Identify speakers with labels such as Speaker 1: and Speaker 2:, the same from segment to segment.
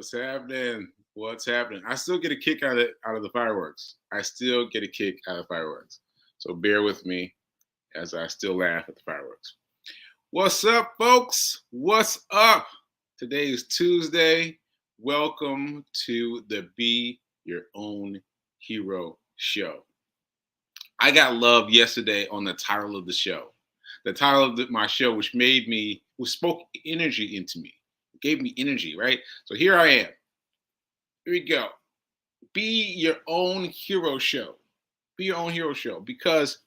Speaker 1: What's happening? What's happening? I still get a kick out of the fireworks. I still get a kick out of fireworks. So bear with me as I still laugh at the fireworks. What's up, folks? What's up? Today is Tuesday. Welcome to the Be Your Own Hero show. I got love yesterday on the title of the show. The title of my show, which spoke energy into me, gave me energy, right? So here I am. Here we go. Be your own hero show. Be your own hero show because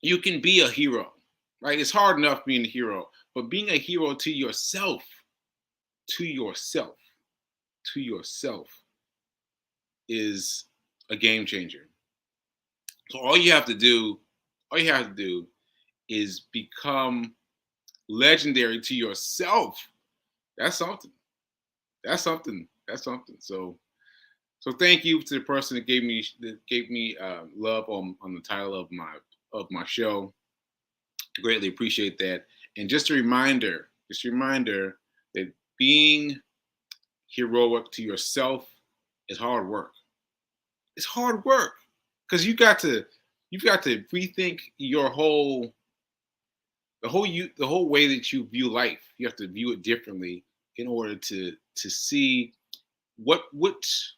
Speaker 1: you can be a hero, right? It's hard enough being a hero, but being a hero to yourself, to yourself, to yourself is a game changer. So all you have to do is become legendary to yourself. That's something. That's something. That's something. So thank you to the person that gave me love on the title of my show. Greatly appreciate that. And just a reminder that being heroic to yourself is hard work. It's hard work because you've got to rethink the whole way that you view life. You have to view it differently in order to see which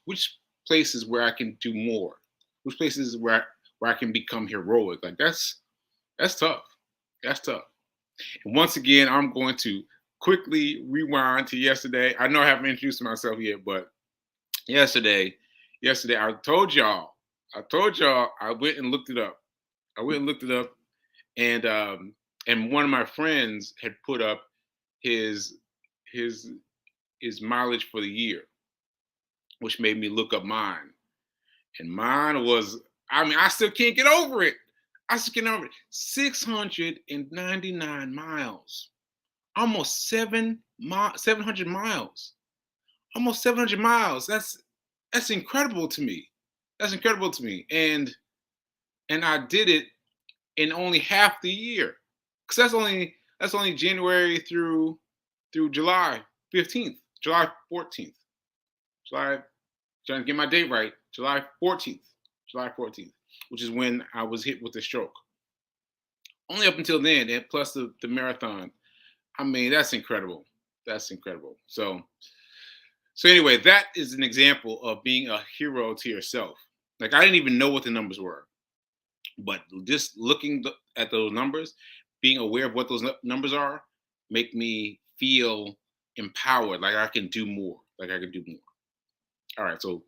Speaker 1: places where I can do more, which places where I can become heroic. Like that's tough. That's tough. And once again, I'm going to quickly rewind to yesterday. I know I haven't introduced myself yet, but yesterday, I told y'all, I went and looked it up. I went and looked it up, and one of my friends had put up his his his mileage for the year, which made me look up mine. And mine was, I still can't get over it. I still can't get over it. 699 miles. Almost 700 miles. Almost 700 miles. That's incredible to me. That's incredible to me. And I did it in only half the year. Cuz that's only January through July 15th, July 14th. July, trying to get my date right, July 14th, which is when I was hit with the stroke. Only up until then, and plus the marathon. I mean, that's incredible. That's incredible. So anyway, that is an example of being a hero to yourself. Like I didn't even know what the numbers were, but just looking at those numbers, being aware of what those numbers are, make me feel empowered. Like I can do more. Like I can do more. All right, so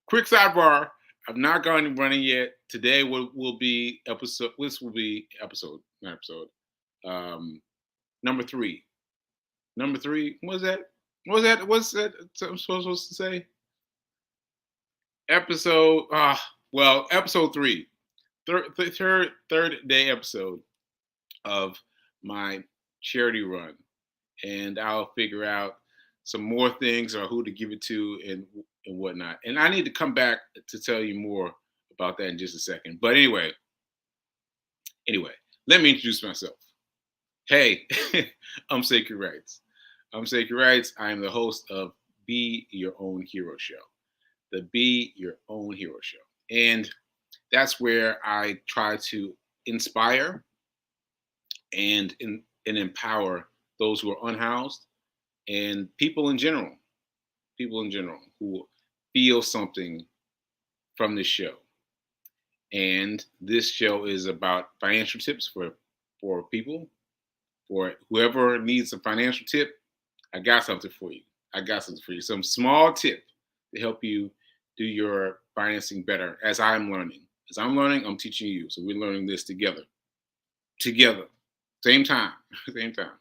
Speaker 1: quick sidebar. I've not gone running yet. Today will be episode. This will be episode, not episode. Number three. Number three. What was that? What was that? What's that? I'm supposed to say? Episode. Episode three. Third day episode of my charity run, and I'll figure out some more things or who to give it to and whatnot. And I need to come back to tell you more about that in just a second. But anyway, let me introduce myself. Hey, I'm Sacred Rights. I'm Sacred Rights. I am the host of Be Your Own Hero show. The Be Your Own Hero show. And that's where I try to inspire and empower those who are unhoused and people in general who feel something from this show. And this show is about financial tips for people, for whoever needs a financial tip. I got something for you. Some small tip to help you do your financing better as I'm learning. As I'm learning, I'm teaching you. So we're learning this together. Same time. Same time.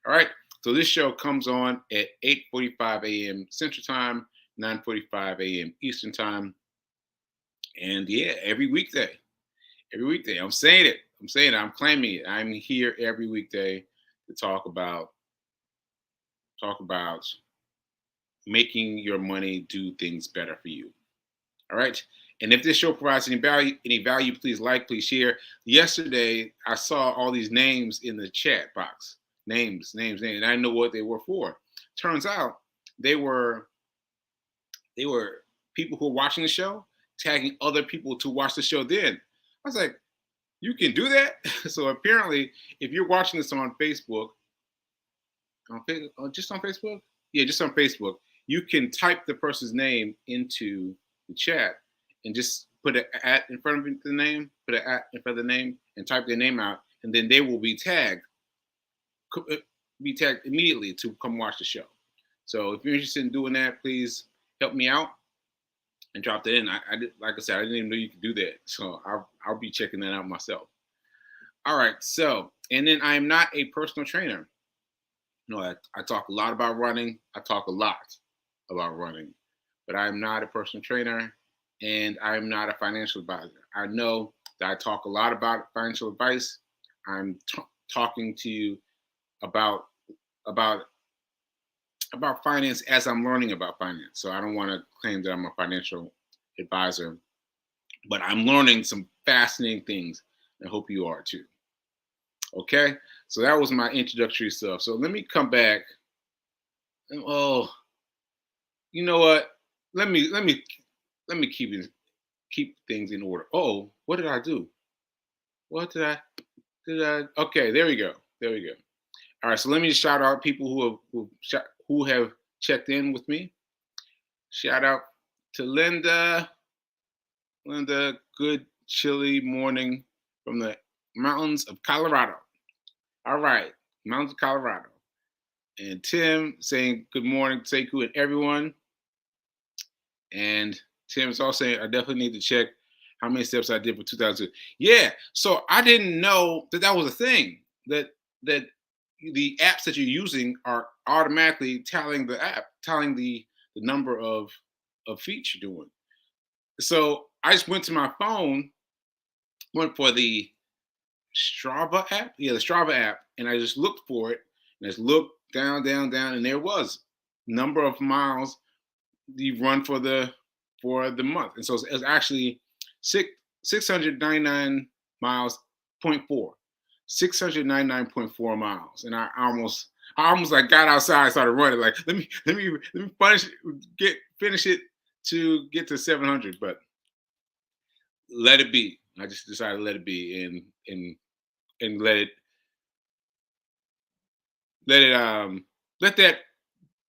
Speaker 1: All right. So this show comes on at 8:45 a.m. Central Time, 9:45 a.m. Eastern Time. And yeah, every weekday. I'm saying it. I'm claiming it. I'm here every weekday to talk about making your money do things better for you. All right. And if this show provides any value, please like, please share. Yesterday, I saw all these names in the chat box. Names. And I didn't know what they were for. turns out they were they were people who were watching the show tagging other people to watch the show. Then I was like, you can do that. So apparently, if you're watching this on Facebook, just on Facebook, yeah, just on Facebook, you can type the person's name into the chat and just put an at in front of the name, put an at in front of the name, and type their name out, and then they will be tagged immediately to come watch the show. So if you're interested in doing that, please help me out and drop that in. I did, like I said, I didn't even know you could do that, so I'll be checking that out myself. All right, so and then I am not a personal trainer. You know, I talk a lot about running. I talk a lot about running, but I am not a personal trainer, and I am not a financial advisor. I know that I talk a lot about financial advice. I'm talking to you about about about finance as I'm learning about finance. So I don't want to claim that I'm a financial advisor, but I'm learning some fascinating things. I hope you are too. Okay, so that was my introductory stuff. So let me come back. Oh, you know what? Let me keep things in order. Oh, what did I do? What did I? Okay, there we go. There we go. All right, so let me just shout out people who have checked in with me. Shout out to Linda. Linda, good chilly morning from the mountains of Colorado. All right, mountains of Colorado. And Tim saying good morning, Sekou, and everyone. And Tim's also saying I definitely need to check how many steps I did for 2002. Yeah, so I didn't know that was a thing. That the apps that you're using are automatically telling the number of feet you're doing. So I just went to my phone, went for the Strava app. Yeah, the Strava app, and I just looked for it, and I just looked down, down, down, and there was number of miles you run for the month, and so it's actually 699 miles, 0.4, 699.4 miles, and I almost like got outside, started running. Like let me finish it to get to 700, but let it be. I just decided to let it be and let that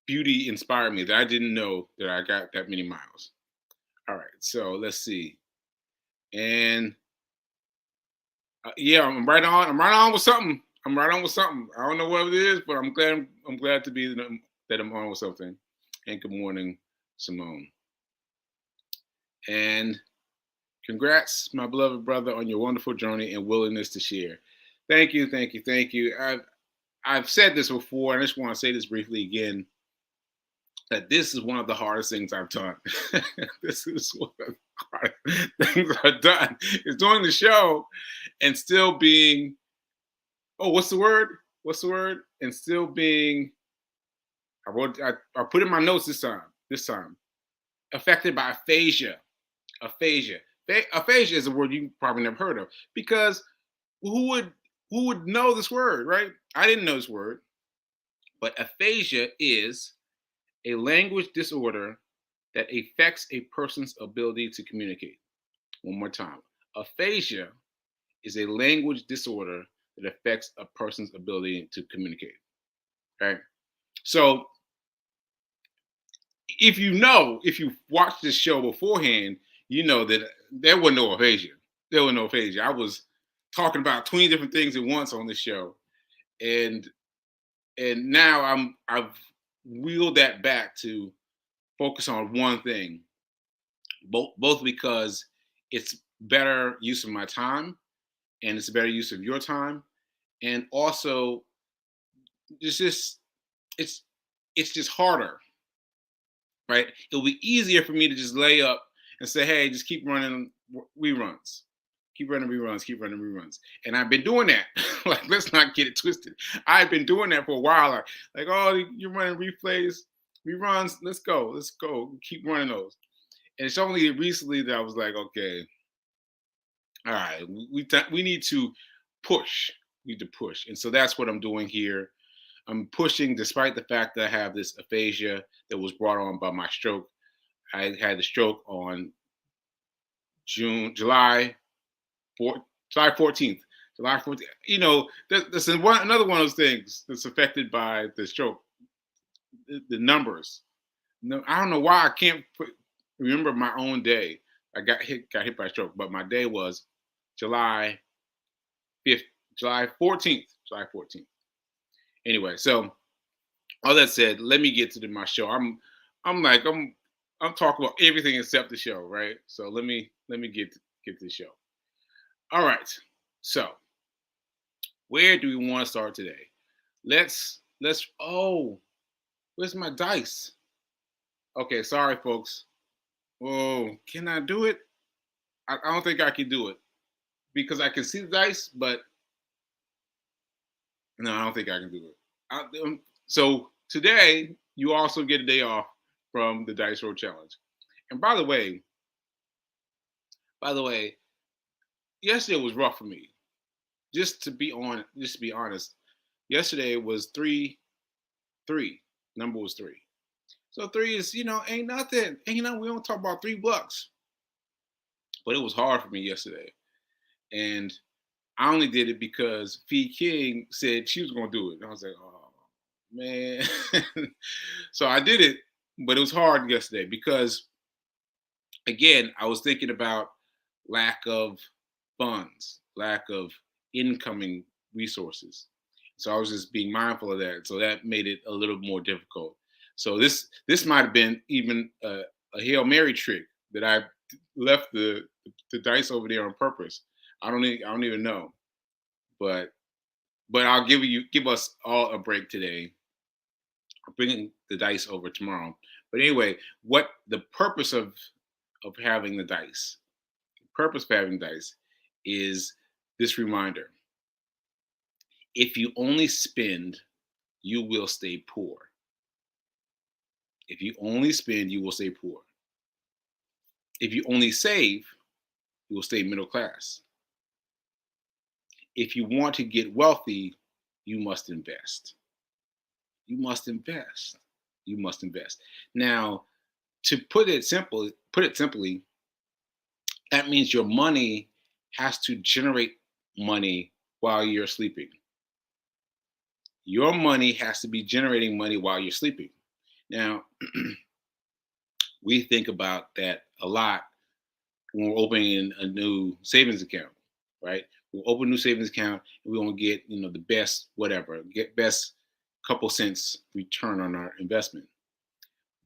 Speaker 1: beauty inspire me that I didn't know that I got that many miles. All right, so let's see. And yeah, I'm right on. I'm right on with something. I'm right on with something. I don't know what it is, but I'm glad. I'm glad to be that I'm on with something. And good morning, Simone. And congrats, my beloved brother, on your wonderful journey and willingness to share. Thank you, thank you, thank you. I've said this before, and I just want to say this briefly again. That this is one of the hardest things I've done. This is one of the hardest things I've done is doing the show and still being, oh, what's the word? What's the word? And still being, I put in my notes this time, affected by aphasia. Aphasia. Aphasia is a word you probably never heard of because who would know this word, right? I didn't know this word, but aphasia is a language disorder that affects a person's ability to communicate. One more time. Aphasia is a language disorder that affects a person's ability to communicate. Okay? So if you've watched this show beforehand, you know that there was no aphasia. There was no aphasia. I was talking about 20 different things at once on this show. And now I've wheeled that back to focus on one thing, both because it's better use of my time and it's a better use of your time, and also it's just it's just harder, right? It'll be easier for me to just lay up and say, hey, just keep running reruns, keep running reruns, keep running reruns. And I've been doing that. Like, let's not get it twisted. I've been doing that for a while. Like, oh, you're running replays, reruns, let's go, keep running those. And it's only recently that I was like, okay, all right, we need to push. We need to push. And so that's what I'm doing here. I'm pushing despite the fact that I have this aphasia that was brought on by my stroke. I had the stroke on July 4, July 14th. July 14th. This is another one of those things that's affected by the stroke. The numbers. No, I don't know why I can't remember my own day. I got hit by a stroke, but my day was July 5th, July 14th, July 14th. Anyway, so all that said, let me get to my show. I'm talking about everything except the show, right? So let me get to the show. All right. So where do we want to start today? Let's oh, where's my dice? Okay, sorry folks. Oh, can I do it? I don't think I can do it because I can see the dice, but no, I don't think I can do it. So today you also get a day off from the Dice Roll Challenge. And by the way, yesterday was rough for me. Just to be honest, yesterday was 3. Number was 3. So 3 is, ain't nothing. And we don't talk about $3. But it was hard for me yesterday. And I only did it because Fee King said she was gonna do it. And I was like, oh man. So I did it, but it was hard yesterday because again, I was thinking about lack of funds, lack of incoming resources. So I was just being mindful of that. So that made it a little more difficult. So this might have been even a Hail Mary trick that I left the dice over there on purpose. I don't even know, but I'll give us all a break today. I'm bringing the dice over tomorrow. But anyway, what the purpose of having the dice? The purpose of having dice is this reminder: if you only spend, you will stay poor. If you only spend, you will stay poor. If you only save, you will stay middle class. If you want to get wealthy, you must invest. You must invest. You must invest. Now, to put it simply, that means your money has to generate money while you're sleeping. Your money has to be generating money while you're sleeping. Now, we think about that a lot when we're opening a new savings account, right? We'll open a new savings account and we want to get, the best, whatever, get best couple cents return on our investment.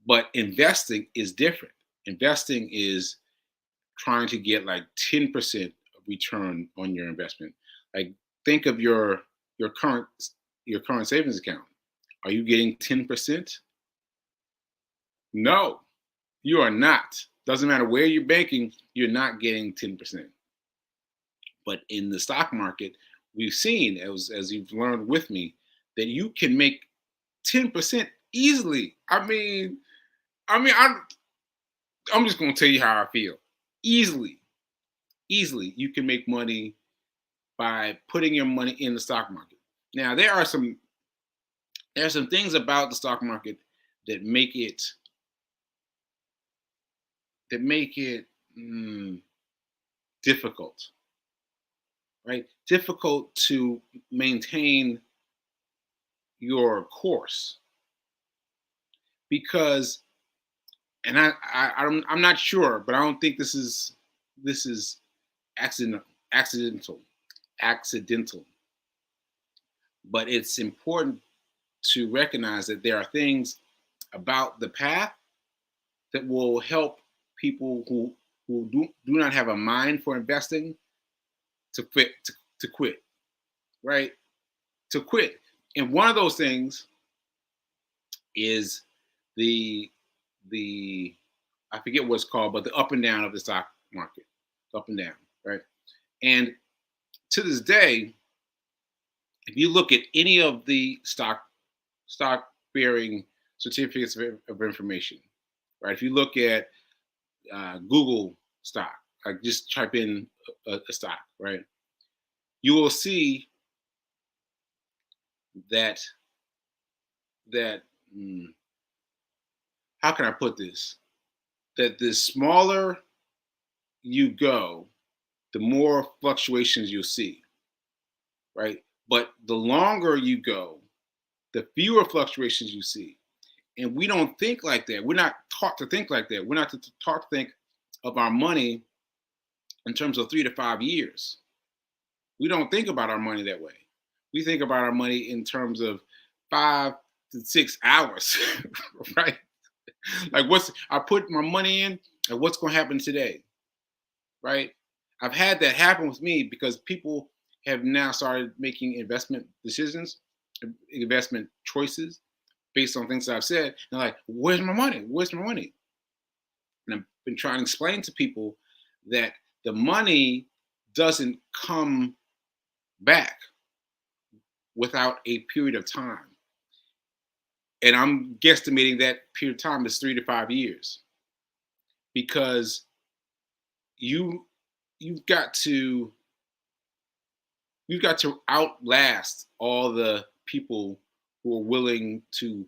Speaker 1: But investing is different. Investing is trying to get like 10% return on your investment. Like think of your current savings account. Are you getting 10%? No, you are not. Doesn't matter where you're banking, you're not getting 10%. But in the stock market, we've seen, as you've learned with me, that you can make 10% easily. I'm just going to tell you how I feel. Easily, you can make money by putting your money in the stock market. Now, there are some things about the stock market that make it difficult, right? Difficult to maintain your course because, and I'm not sure, but I don't think this is accidental. But it's important to recognize that there are things about the path that will help people who do not have a mind for investing to quit, right? To quit. And one of those things is the I forget what it's called, but the up and down of the stock market, up and down, right? And to this day, if you look at any of the stock bearing certificates of information, right? If you look at Google stock, like just type in a stock, right? You will see that that how can I put this? That the smaller you go, the more fluctuations you'll see, right? But the longer you go, the fewer fluctuations you see. And we don't think like that. We're not taught to think like that. We're not taught to think of our money in terms of 3 to 5 years. We don't think about our money that way. We think about our money in terms of 5 to 6 hours, right? Like I put my money in and what's going to happen today, right? I've had that happen with me because people have now started making investment decisions, investment choices based on things that I've said. They're like, where's my money? Where's my money? And I've been trying to explain to people that the money doesn't come back without a period of time. And I'm guesstimating that period of time is 3 to 5 years because you you've got to you've got to outlast all the people who are willing to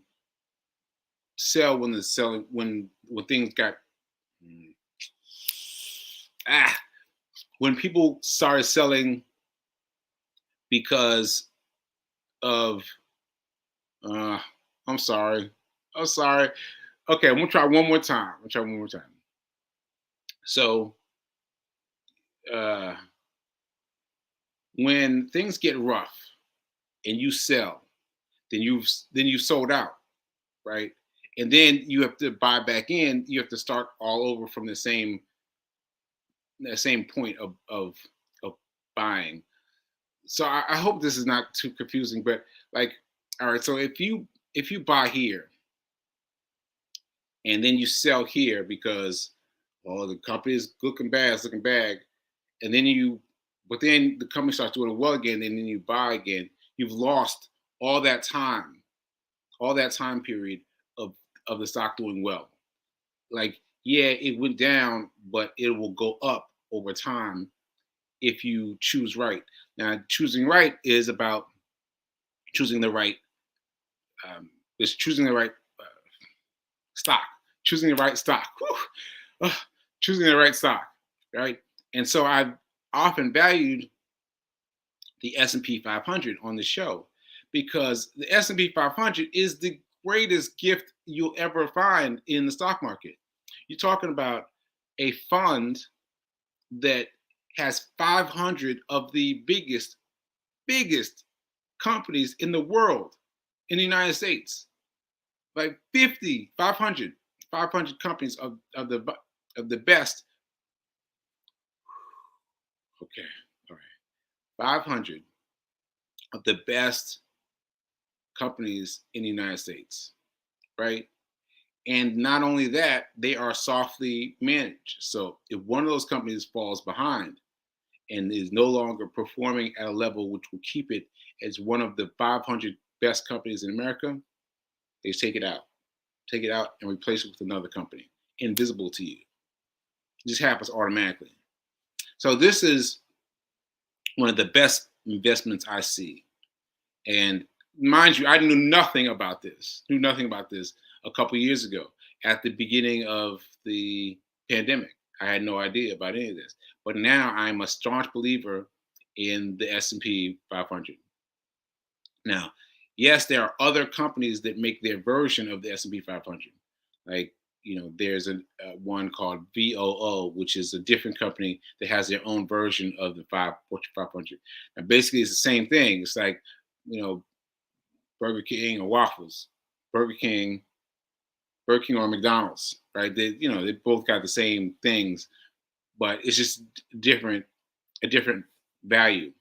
Speaker 1: sell when the selling when things got ah when people started selling because of uh I'm sorry. I'm sorry. Okay, I'm gonna try one more time. So uh when things get rough and you sell, then you've sold out, right? And then you have to buy back in. You have to start all over from the same point of buying. So I hope this is not too confusing, but like, all right. So if you buy here and then you sell here because the company is looking bad, it's looking bad, and but then the company starts doing well again, and then you buy again. You've lost all that time, all that time period of the stock doing well. Like, yeah, it went down, but it will go up over time if you choose right. Now, choosing right is about choosing the right, is choosing the right stock, choosing the right stock, choosing the right stock, right? And so I've often valued the S&P 500 on the show because the S&P 500 is the greatest gift you'll ever find in the stock market. You're talking about a fund that has 500 of the biggest companies in the world in the United States. Like 50, 500, 500 companies of the best. Okay, all right. 500 of the best companies in the United States, right? And not only that, they are softly managed. So if one of those companies falls behind and is no longer performing at a level which will keep it as one of the 500 best companies in America, they take it out and replace it with another company, invisible to you. It just happens automatically. So this is one of the best investments I see. And mind you, I knew nothing about this a couple years ago at the beginning of the pandemic. I had no idea about any of this. But now I'm a staunch believer in the S&P 500. Now, yes, there are other companies that make their version of the S&P 500. Like, there's one called VOO, which is a different company that has their own version of the Fortune 500. Now, basically, it's the same thing. It's like, you know, Burger King or Waffles, Burger King, Burger King or McDonald's, right? They both got the same things, but it's just a different value.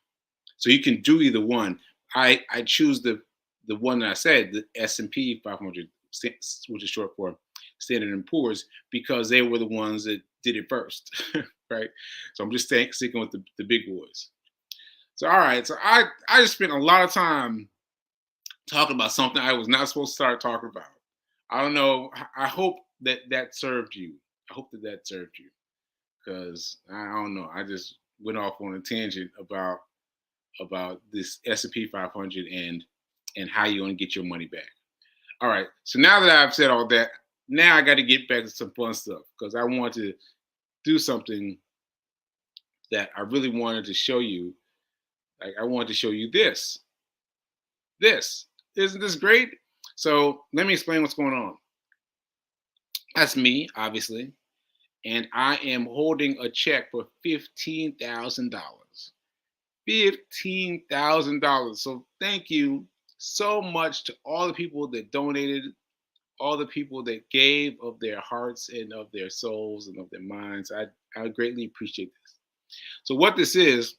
Speaker 1: So you can do either one. I choose the one that I said, the S&P 500, which is short for Standard and Poor's, because they were the ones that did it first, right? So I'm just sticking with the big boys. So all right, so I just spent a lot of time talking about something I was not supposed to start talking about. I don't know. I hope that served you. I hope that served you, because I don't know. I just went off on a tangent about this S&P 500 and how you're going to get your money back. All right. So now that I've said all that, now I got to get back to some fun stuff because I want to do something that I really wanted to show you. Like I wanted to show you this. This isn't this great? So let me explain what's going on. That's me, obviously, and I am holding a check for $15,000. $15,000. So thank you so much to all the people that donated, all the people that gave of their hearts and of their souls and of their minds. I greatly appreciate this. So what this is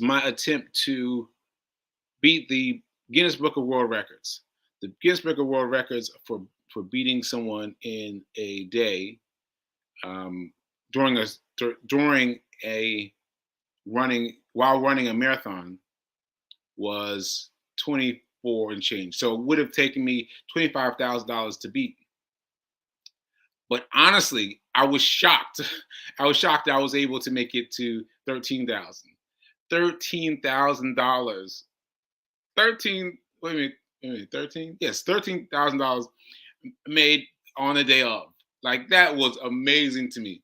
Speaker 1: my attempt to beat the Guinness Book of World Records. The Guinness Book of World Records for beating someone in a day um, during a running while running a marathon was 24 and change. So it would have taken me $25,000 to beat. But honestly, I was shocked. I was shocked that I was able to make it to 13,000. $13,000. 13, wait a minute, 13? Yes, $13,000 made on the day of. Like that was amazing to me.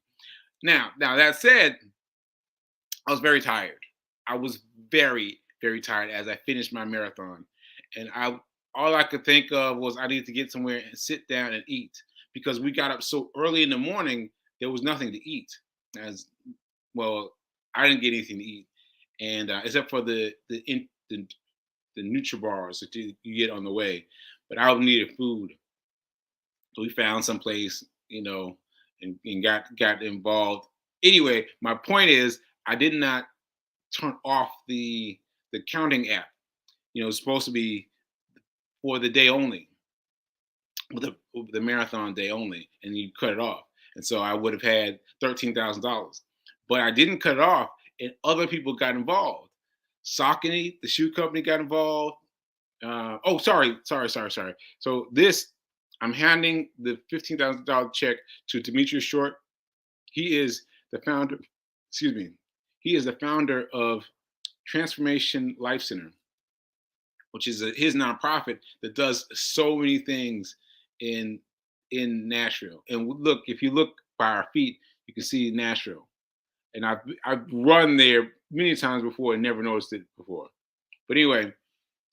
Speaker 1: Now that said, I was very tired. I was very, very tired as I finished my marathon. And I all I could think of was I needed to get somewhere and sit down and eat because we got up so early in the morning, there was nothing to eat. As well, I didn't get anything to eat. And except for the NutriBars that you get on the way. But I needed food. So we found some place, and got involved. Anyway, my point is I did not turn off the counting app. It's supposed to be for the day only, the marathon day only, and you cut it off. And so I would have had $13,000. But I didn't cut it off, and other people got involved. Saucony, the shoe company, got involved. Oh, sorry. So I'm handing the $15,000 check to Demetrius Short. He is the founder. Excuse me. He is the founder of Transformation Life Center, which is his nonprofit that does so many things in Nashville. And look, if you look by our feet, you can see Nashville. And I've run there many times before and never noticed it before. But anyway,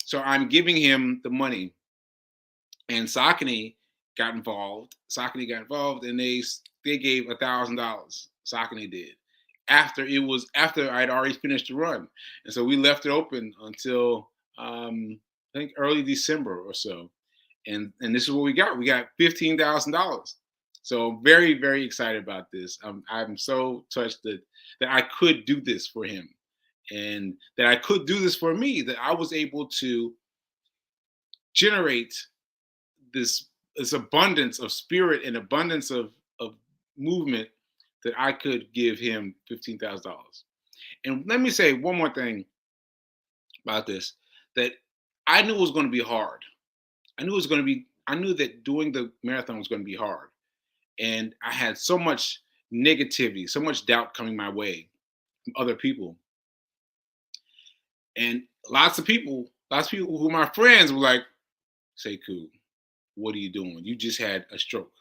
Speaker 1: so I'm giving him the money, and Saucony got involved. And they gave $1,000. Saucony did after I'd already finished the run, and so we left it open until I think early December or so, and this is what we got. We got $15,000. So very, very excited about this. I'm so touched that I could do this for him, and that I could do this for me. That I was able to generate this abundance of spirit and abundance of movement that I could give him $15,000. And let me say one more thing about this: that I knew it was going to be hard. I knew that doing the marathon was going to be hard. And I had so much negativity, so much doubt coming my way from other people. And lots of people who are my friends were like, Sekou, what are you doing? You just had a stroke.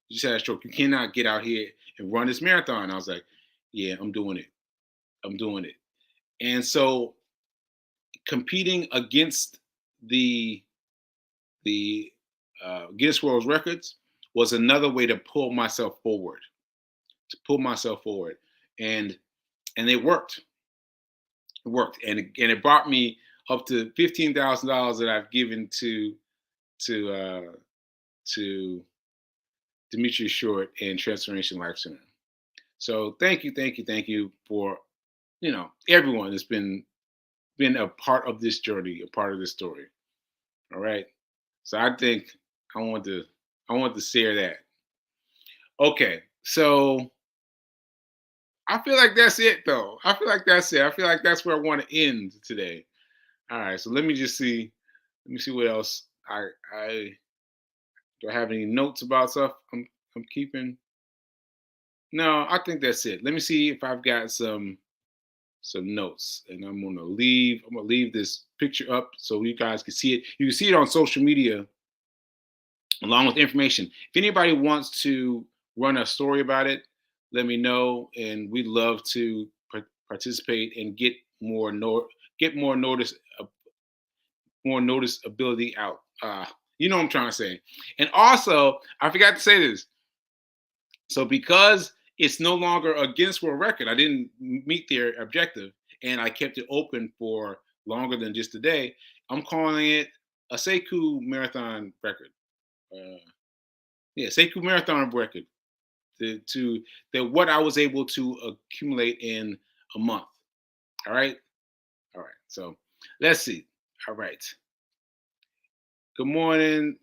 Speaker 1: You cannot get out here and run this marathon. I was like, yeah, I'm doing it. And so competing against the Guinness World Records was another way to pull myself forward. And it worked. And it brought me up to $15,000 that I've given to Demetrius Short and Transformation Life Center. So thank you for everyone that's been a part of this journey, a part of this story. All right. So I think I want to share that. Okay, so I feel like that's it though. I feel like that's it. I feel like that's where I want to end today. All right, so let me see. Let me see what else I do. I have any notes about stuff I'm keeping? No, I think that's it. Let me see if I've got some some notes, and I'm gonna leave this picture up so you guys can see it. You can see it on social media along with information. If anybody wants to run a story about it, let me know, and we'd love to participate and get uh, more noticeability out. You know what I'm trying to say. And also, I forgot to say this. So because it's no longer a Guinness World Record, I didn't meet their objective, and I kept it open for longer than just a day. I'm calling it a Sekou marathon record. Uh, yeah, Sekou marathon record. To that what I was able to accumulate in a month. All right, all right. So let's see. All right. Good morning.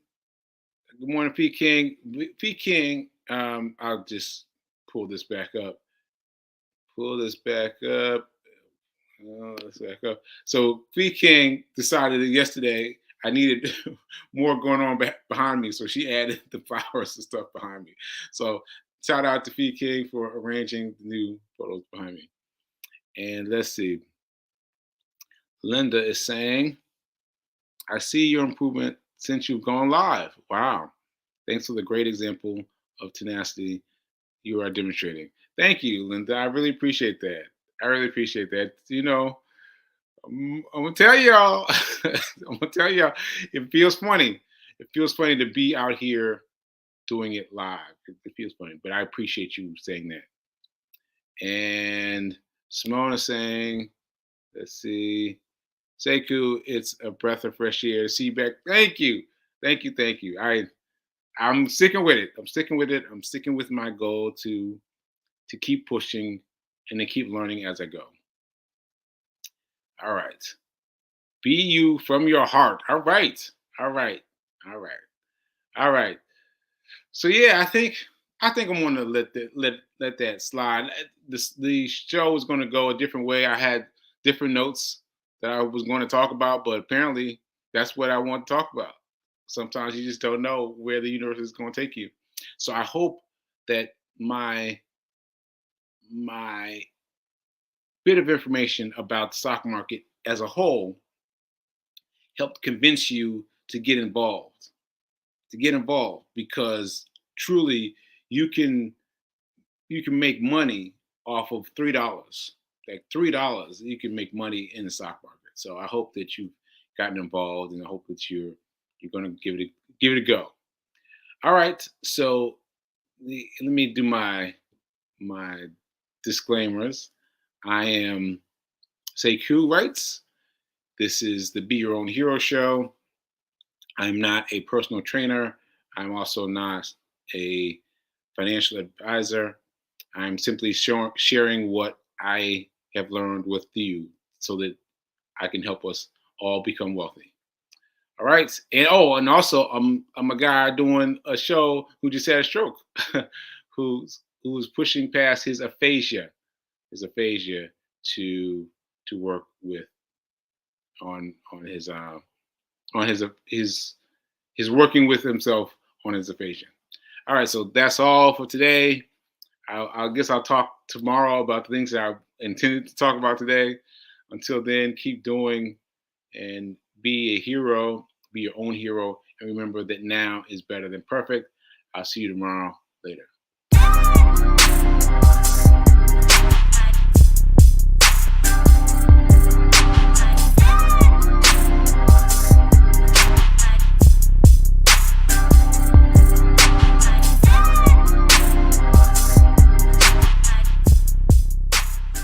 Speaker 1: Good morning, P King. P King. I'll just pull this back up. Pull this back up. Let's back up. So P King decided that yesterday I needed more going on behind me, so she added the flowers and stuff behind me. So shout out to P King for arranging the new photos behind me. And let's see. Linda is saying, I see your improvement since you've gone live. Wow. Thanks for the great example of tenacity you are demonstrating. Thank you, Linda. I really appreciate that. I really appreciate that. I'm gonna tell y'all. I'm gonna tell y'all. It feels funny. It feels funny to be out here doing it live. It feels funny, but I appreciate you saying that. And Simone is saying, let's see, Sekou, it's a breath of fresh air to see you back. Thank you, thank you, thank you. I'm sticking with it. I'm sticking with it. I'm sticking with my goal to keep pushing and to keep learning as I go. All right. Be you from your heart. All right. All right. All right. All right. So yeah, I think I'm gonna let that slide. The show is gonna go a different way. I had different notes that I was going to talk about, but apparently that's what I want to talk about. Sometimes you just don't know where the universe is going to take you. So I hope that my bit of information about the stock market as a whole helped convince you to get involved because truly you can you can make money off of $3. Like $3, you can make money in the stock market. So I hope that you've gotten involved, and I hope that you're going to give it a go. All right. So let me do my disclaimers. I am Sekou Wrights. This is the Be Your Own Hero show. I'm not a personal trainer. I'm also not a financial advisor. I'm simply sharing what I have learned with you so that I can help us all become wealthy. All right. And also I'm a guy doing a show who just had a stroke, who's pushing past his aphasia to work with on his working with himself on his aphasia. All right, so that's all for today. I guess I'll talk tomorrow about the things that I intended to talk about today. Until then, keep doing and be a hero, be your own hero, and remember that now is better than perfect. I'll see you tomorrow. Later.